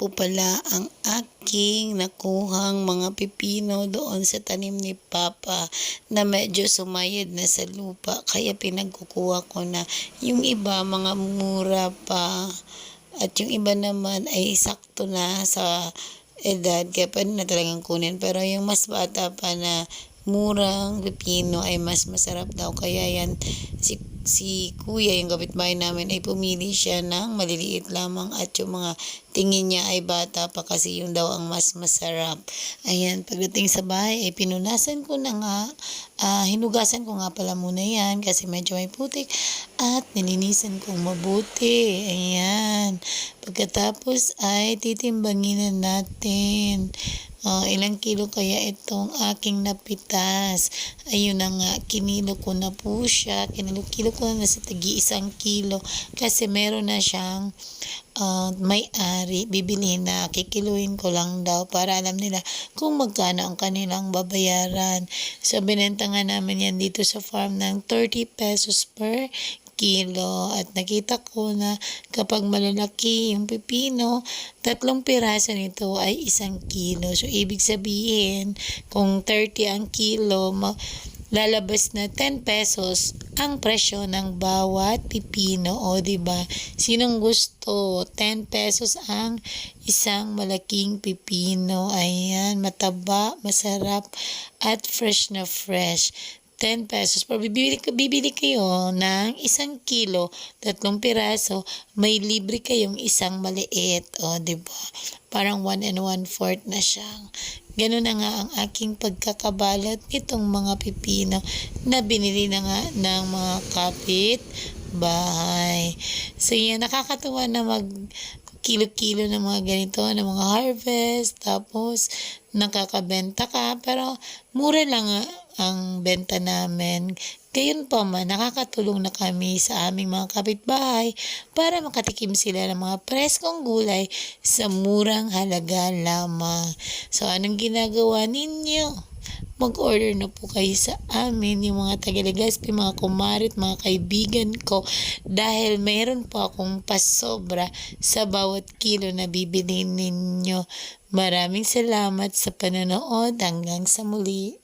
po pala ang aking nakuhang mga pipino doon sa tanim ni Papa na medyo sumayad na sa lupa. Kaya pinagkukuha ko na. Yung iba mga mura pa at yung iba naman ay sakto na sa edad. Kaya pwede na talagang kunin. Pero yung mas bata pa na murang pipino ay mas masarap daw. Kaya yan, si kuya, yung kapitbahay namin, ay pumili siya ng maliliit lamang at yung mga tingin niya ay bata pa kasi yung daw ang mas masarap. Ayan, pagdating sa bahay ay pinunasan ko na nga, hinugasan ko nga pala muna yan kasi medyo may putik at nilinisan kong mabuti. Ayan, pagkatapos ay titimbangin na natin. Ilang kilo kaya itong aking napitas. Ayun na nga, kinilo ko na po siya. Kilo ko na sa tagi 1 kilo kasi meron na siyang may-ari. Bibilihin na, kikiluhin ko lang daw para alam nila kung magkano ang kanilang babayaran. So, binenta nga namin yan dito sa farm ng 30 pesos per kilo at nakita ko na kapag malalaki yung pipino, 3 piraso nito ay 1 kilo. So, ibig sabihin, kung 30 ang kilo, lalabas na 10 pesos ang presyo ng bawat pipino. O, diba? Sinong gusto? 10 pesos ang isang malaking pipino. Ayan, mataba, masarap, at fresh na fresh. 10 pesos. Pero bibili kayo ng 1 kilo, 3 piraso, may libre kayong isang maliit. O, diba? Parang 1 1/4 na siya. Ganun na nga ang aking pagkakabalot nitong mga pipino na binili na nga ng mga kapit bahay. So, yan, nakakatuwa na kilo-kilo ng mga ganito, ng mga harvest, tapos nakakabenta ka, pero mura lang ang benta namin. Gayon pa man, nakakatulong na kami sa aming mga kapitbahay para makatikim sila ng mga preskong gulay sa murang halaga lamang. So, anong ginagawa ninyo? Mag-order na po kayo sa amin, yung mga taga-Legazpi, mga kumarit, mga kaibigan ko, dahil mayroon po akong pasobra sa bawat kilo na bibili ninyo. Maraming salamat sa panonood. Hanggang sa muli.